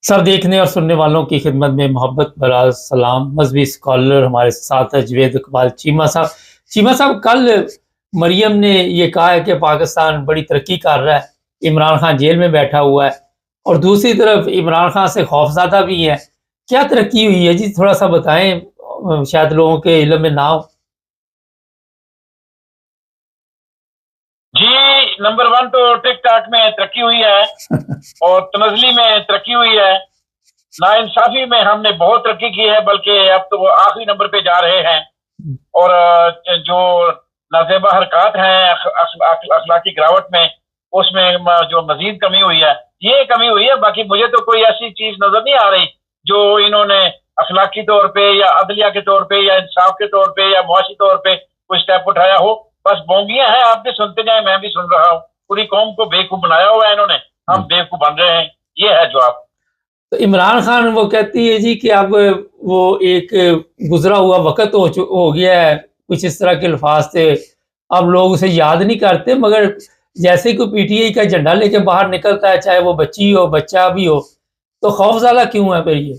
सब देखने और सुनने वालों की खिदमत में मोहब्बत भरा सलाम। मजहबी स्कॉलर हमारे साथ है जवेद इकबाल चीमा साहब। चीमा साहब, कल मरियम ने ये कहा है कि पाकिस्तान बड़ी तरक्की कर रहा है, इमरान खान जेल में बैठा हुआ है, और दूसरी तरफ इमरान खान से खौफज़दा भी है। क्या तरक्की हुई है जी, थोड़ा सा बताएं, शायद लोगों के इल्म में ना हो। जी, नंबर वन तो टिक टाक में तरक्की हुई है और तनजली में तरक्की हुई है। नाइंसाफी में हमने बहुत तरक्की की है, बल्कि अब तो वो आखिरी नंबर पे जा रहे हैं। और जो नाजेबा हरकत हैं अखलाकी गिरावट में, उसमें जो मजीद कमी हुई है, ये कमी हुई है। बाकी मुझे तो कोई ऐसी चीज नजर नहीं आ रही जो इन्होंने अखलाकी तौर पे या अदलिया के तौर पे या इंसाफ के तौर पे या मुआशी तौर पे कोई स्टेप उठाया हो। बस बोंगियां हैं, आप भी सुनते जाए, मैं भी सुन रहा हूँ। पूरी कौम को बेवकूफ बनाया हुआ है इन्होंने, हम बेवकूफ बन रहे हैं। ये है जवाब। तो इमरान खान वो कहती है जी कि अब वो एक गुजरा हुआ वक्त हो गया है, कुछ इस तरह के अल्फाज थे, अब लोग उसे याद नहीं करते, मगर जैसे कोई पीटीआई का झंडा लेके बाहर निकलता है, चाहे वो बच्ची हो बच्चा भी हो, तो खौफज़दा क्यों है फिर ये?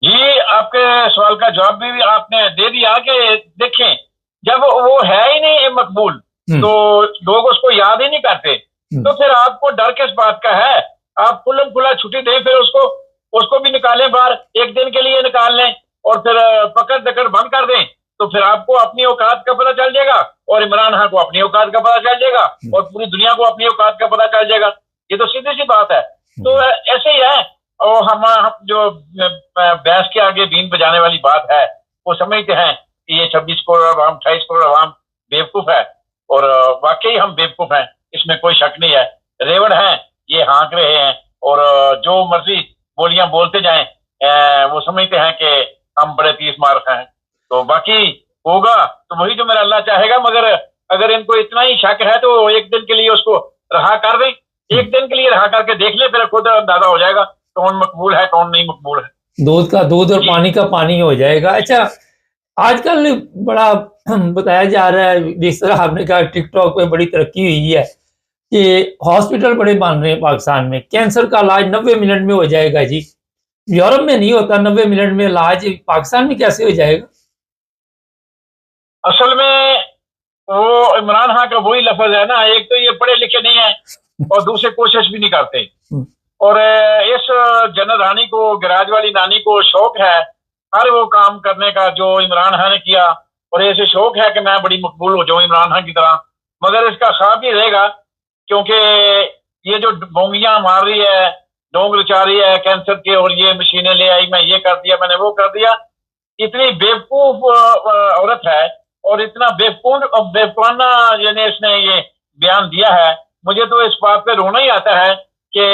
जी, आपके सवाल का जवाब भी आपने दे दिया कि देखें, जब वो है ही नहीं मकबूल तो लोग उसको याद ही नहीं करते, तो फिर आपको डर किस बात का है? आप खुल्लम खुला छुट्टी दें, फिर उसको भी निकालें बाहर, एक दिन के लिए निकाल लें और फिर पकड़ दकड़ बंद कर दें, तो फिर आपको अपनी औकात का पता चल जाएगा और इमरान खान को अपनी औकात का पता चल जाएगा और पूरी दुनिया को अपनी औकात का पता चल जाएगा। ये तो सीधी सी बात है। तो ऐसे ही है। और हम जो बहस के आगे बीन बजाने वाली बात है, वो समझते हैं कि ये 26 करोड़ अवाम 28 करोड़ अवाम बेवकूफ है, और वाकई हम बेवकूफ हैं, इसमें कोई शक नहीं है। रेवड़ हैं, ये हाँक रहे हैं और जो मर्जी बोलियां बोलते जाएं, वो समझते हैं कि हम बड़े तीस मार हैं। तो बाकी होगा तो वही जो मेरा अल्लाह चाहेगा, मगर अगर इनको इतना ही शक है तो एक दिन के लिए उसको रहा कर दें, एक दिन के लिए रहा करके देख ले, फिर खुद अंदाजा हो जाएगा कौन मकबूल है कौन नहीं मकबूल है। दूध का दूध और पानी का पानी हो जाएगा। अच्छा, आजकल बड़ा बताया जा रहा है, जिस तरह आपने कहा टिकटॉक में बड़ी तरक्की हुई है कि हॉस्पिटल बड़े बन रहे हैं पाकिस्तान में, कैंसर का इलाज 90 मिनट में हो जाएगा जी। यूरोप में नहीं होता 90 मिनट में इलाज, पाकिस्तान में कैसे हो जाएगा? असल में वो इमरान खान का वही लफ्ज है ना, एक तो ये पढ़े लिखे नहीं है और दूसरे कोशिश भी नहीं करते। और इस जनरल रानी को, गिराज वाली नानी को शौक है हर वो काम करने का जो इमरान खान ने किया, और ऐसे शौक है कि मैं बड़ी मकबूल हो जाऊं इमरान खान की तरह। मगर इसका ख्वाब ही रहेगा, क्योंकि ये जो बोंगियां मार रही है, डोंग रचा रही है कैंसर के, और ये मशीनें ले आई, मैं ये कर दिया, मैंने वो कर दिया, इतनी बेवकूफ औरत है और इतना बेवकूफाना यानी इसने ये बयान दिया है। मुझे तो इस बात पे रोना ही आता है कि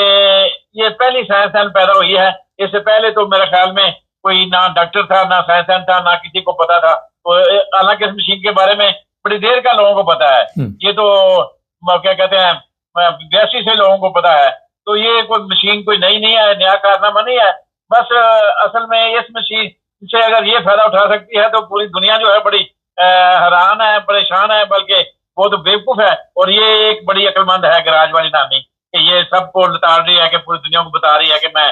ये पहली साइंसदान पैदा हुई है। इससे पहले तो मेरे ख्याल में कोई ना डॉक्टर था, ना साइंसदान था, ना किसी को पता था। तो हालांकि इस मशीन के बारे में बड़ी देर का लोगों को पता है, ये तो क्या कहते हैं 82 से लोगों को पता है। तो ये कोई मशीन कोई नई नहीं है, नया कारनामा नहीं है। बस असल में इस मशीन से अगर ये फायदा उठा सकती है तो पूरी दुनिया जो है बड़ी हैरान है, परेशान है, बल्कि वो तो बेवकूफ है। और ये एक बड़ी अक्लमंद है गराज वाली नानी कि ये सबको लताड़ रही है, कि पूरी दुनिया को बता रही है कि मैं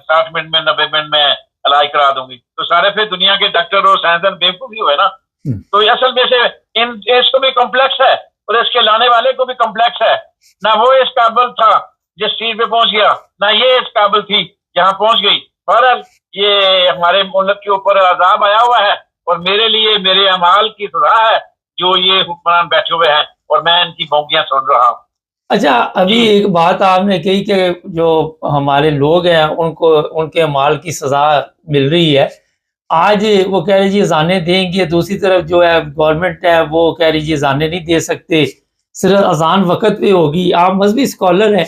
60 मिनट में 90 मिनट में इलाज करा दूंगी। तो सारे फिर दुनिया के डॉक्टर और साइंसदान बेवकूफ ही हुए ना। तो असल में से इसको भी कॉम्प्लेक्स है और इसके लाने वाले को भी कॉम्प्लेक्स है। ना वो इस काबिल था जिस चीज पे पहुंच गया, ना ये इस काबिल थी जहां पहुंच गई। बहरहाल ये हमारे मुल्क के ऊपर अजाब आया हुआ है और मेरे लिए मेरे अमाल की सजा है जो ये हुक्मरान बैठे हुए हैं और मैं इनकी बोंगियां सुन रहा हूँ। अच्छा, अभी एक बात आपने कही कि जो हमारे लोग हैं उनको उनके अमाल की सजा मिल रही है। आज वो कह रही जी अजानें देंगे, दूसरी तरफ जो है गवर्नमेंट है वो कह रही जी अजानें नहीं दे सकते, सिर्फ अजान वक्त पे होगी। आप मजहबी स्कॉलर हैं,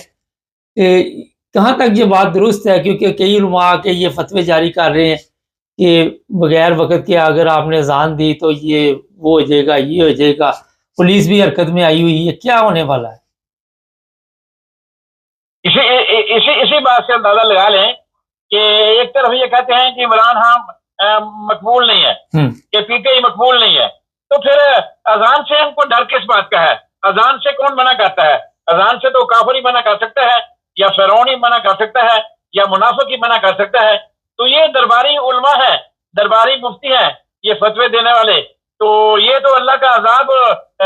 कहाँ तक ये बात दुरुस्त है? क्योंकि कई उलमा के ये फतवे जारी कर रहे हैं कि बगैर वक्त के अगर आपने अजान दी तो ये वो हो जाएगा, ये हो जाएगा। पुलिस भी हरकत में आई हुई है, क्या होने वाला है? इसी बात से अंदाजा लगा लें कि एक तरफ ये कहते हैं कि इमरान खान मकबूल नहीं है, कि पीटीआई मकबूल नहीं है, तो फिर अजान से हमको डर किस बात का है? अजान से कौन मना करता है? अजान से तो काफिर ही मना कर सकता है, یا فرعون ہی منع کر سکتا ہے یا منافق ہی منع کر سکتا ہے. تو یہ درباری علماء ہے، درباری مفتی ہیں، یہ فتوے دینے والے. تو یہ تو اللہ کا عذاب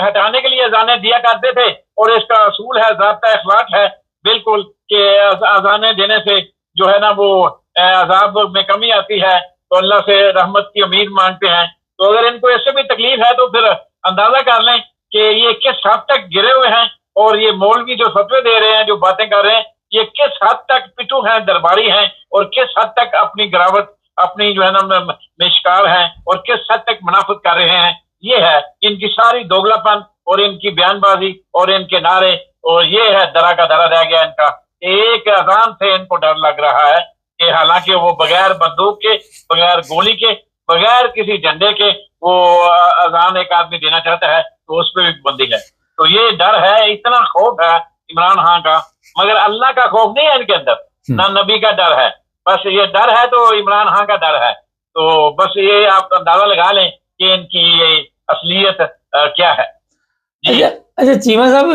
ہٹانے کے لیے اذانیں دیا کرتے تھے، اور اس کا اصول ہے، ضابطہ اخلاق ہے بالکل، کہ اذانیں دینے سے جو ہے نا وہ عذاب میں کمی آتی ہے، تو اللہ سے رحمت کی امید مانگتے ہیں. تو اگر ان کو اس سے بھی تکلیف ہے تو پھر اندازہ کر لیں کہ یہ کس حد تک گرے ہوئے ہیں، اور یہ مولوی جو فتوے دے رہے ہیں، جو باتیں کر رہے ہیں، یہ کس حد تک پٹو ہیں، درباری ہیں، اور کس حد تک اپنی گراوت، اپنی جو ہے نا میں شکار ہیں، اور کس حد تک منافق کر رہے ہیں. یہ ہے ان کی ساری دوگلا پن اور ان کی بیان بازی اور ان کے نعرے، اور یہ ہے درا کا درا رہ گیا ان کا. ایک اذان سے ان کو ڈر لگ رہا ہے کہ حالانکہ وہ بغیر بندوق کے، بغیر گولی کے، بغیر کسی جھنڈے کے وہ اذان ایک آدمی دینا چاہتا ہے تو اس پہ بھی پابندی ہے. تو یہ ڈر ہے، اتنا خوف ہے عمران خان کا، مگر اللہ کا خوف نہیں ہے ان کے اندر، نہ نبی کا ڈر ہے. بس یہ ڈر ہے تو عمران خان کا ڈر ہے. تو بس یہ آپ اندازہ لگا لیں کہ ان کی یہ اصلیت کیا ہے. اچھا چیمہ صاحب،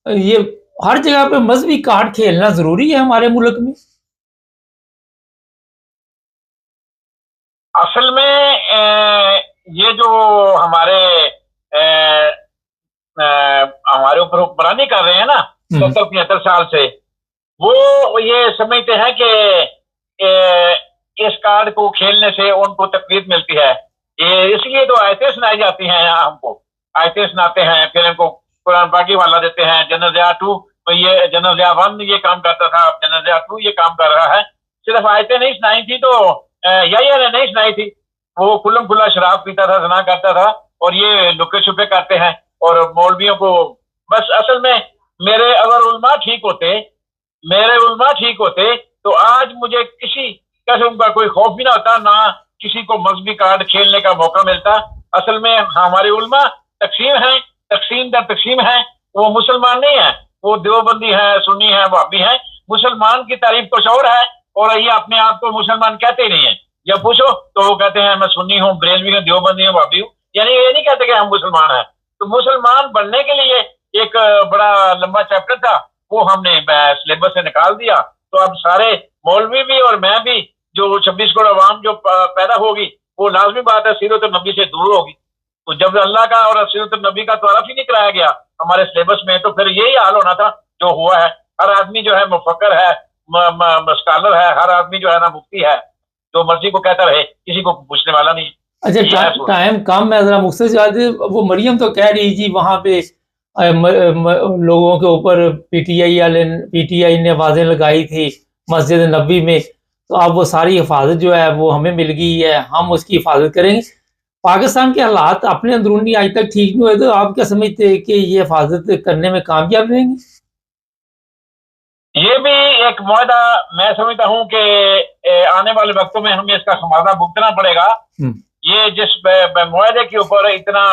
یہ ہر جگہ پہ مذہبی کارڈ کھیلنا ضروری ہے ہمارے ملک میں؟ اصل میں یہ جو ہمارے اوپر حکمرانی کر رہے ہیں نا 70-75 سال سے، وہ یہ سمجھتے ہیں کہ اس کارڈ کو کھیلنے سے ان کو تقویت ملتی ہے. اس لیے تو آیتیں سنائی جاتی ہیں، ہم کو آیتیں سناتے ہیں، پھر ان کو قرآن پاکی والا دیتے ہیں. جنرل ضیاء 2 یہ جنرل ضیاء 1 یہ کام کرتا تھا، اب جنرل ضیاء 2 یہ کام کر رہا ہے. صرف آیتیں نہیں سنائی تھی تو یا نے نہیں سنائی تھی، وہ کھلم کھلا شراب پیتا تھا، زنا کرتا تھا، اور یہ لکے چھپے کرتے ہیں. اور مولویوں کو بس اصل میں اگر علماء ٹھیک ہوتے تو آج مجھے کسی قسم کا کوئی خوف بھی نہ ہوتا، نہ کسی کو مذہبی کارڈ کھیلنے کا موقع ملتا. اصل میں ہمارے علماء تقسیم در تقسیم ہیں، وہ مسلمان نہیں ہیں، وہ دیوبندی ہیں، سنی ہیں، وہابی ہیں. مسلمان کی تعریف کچھ اور ہے، اور یہ اپنے آپ کو مسلمان کہتے ہی نہیں ہیں. جب پوچھو تو وہ کہتے ہیں میں سنی ہوں، بریلوی ہوں، دیوبندی ہوں، وہابی ہوں. یعنی یہ نہیں کہتے کہ ہم مسلمان ہیں. تو مسلمان بننے کے لیے ایک بڑا لمبا چیپٹر تھا، وہ ہم نے سلیبس سے نکال دیا. تو اب سارے مولوی بھی اور میں بھی، جو 26 کروڑ عوام جو پیدا ہوگی، وہ لازمی بات ہے سیرت النبی سے دور ہوگی. تو جب اللہ کا اور سیرت النبی کا تعارف ہی نہیں کرایا گیا ہمارے سلیبس میں، تو پھر یہی حال ہونا تھا جو ہوا ہے. ہر آدمی جو ہے مفکر ہے، اسکالر ہے، ہر آدمی جو ہے نا مفتی ہے، جو مرضی کو کہتا رہے، کسی کو پوچھنے والا نہیں. اچھا ٹائم کم ہے، ذرا مختصر وہ مریم تو کہہ رہی جی وہاں پہ لوگوں کے اوپر پی ٹی آئی نے آوازیں لگائی تھی مسجد نبوی میں، تو اب وہ ساری حفاظت جو ہے وہ ہمیں مل گئی ہے، ہم اس کی حفاظت کریں گے. پاکستان کے حالات اپنے اندرونی آج تک ٹھیک نہیں ہوئے، تو آپ کیا سمجھتے ہیں کہ یہ حفاظت کرنے میں کامیاب رہیں گے؟ یہ بھی ایک معاہدہ میں سمجھتا ہوں کہ آنے والے وقتوں میں ہمیں اس کا خمیازہ بھگتنا پڑے گا. یہ جس معاہدے کے اوپر اتنا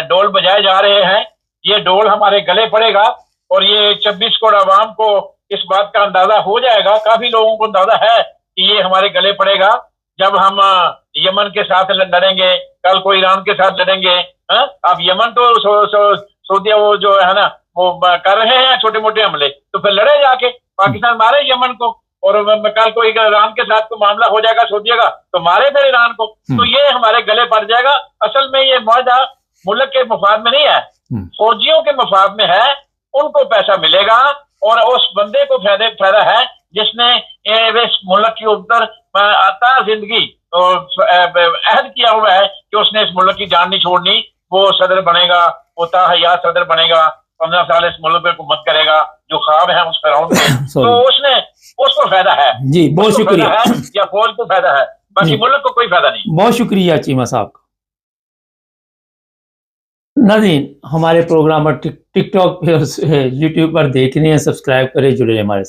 ڈول بجائے جا رہے ہیں، یہ ڈول ہمارے گلے پڑے گا، اور یہ 26 کروڑ عوام کو اس بات کا اندازہ ہو جائے گا، کافی لوگوں کو اندازہ ہے کہ یہ ہمارے گلے پڑے گا. جب ہم یمن کے ساتھ لڑیں گے، کل کو ایران کے ساتھ لڑیں گے. اب یمن تو سعودیہ وہ جو ہے نا وہ کر رہے ہیں چھوٹے موٹے حملے، تو پھر لڑے جا کے، پاکستان مارے یمن کو، اور کل کو ایران کے ساتھ کوئی معاملہ ہو جائے گا سعودیہ کا تو مارے پھر ایران کو. تو یہ ہمارے گلے پڑ جائے گا. اصل میں یہ معاہدہ ملک کے مفاد میں نہیں ہے، فوجیوں کے مفاد میں ہے. ان کو پیسہ ملے گا، اور اس بندے کو فائدہ ہے جس نے اس ملک کے اوپر آتا زندگی عہد کیا ہوا ہے کہ اس نے اس ملک کی جان نہیں چھوڑنی. وہ صدر بنے گا، وہ تاحیات صدر بنے گا، 15 سال اس ملک پہ حکومت کرے گا، جو خواب ہیں اس فرعون کے، تو اس کو فائدہ ہے. جی بہت شکریہ. یا فوج کو فائدہ ہے، باقی ملک کو کوئی فائدہ نہیں. بہت شکریہ چیمہ صاحب. ناظرین، ہمارے پروگرام پر ٹک ٹاک پہ اور یوٹیوب پر دیکھ رہے ہیں، سبسکرائب کریں، جڑے ہمارے ساتھ.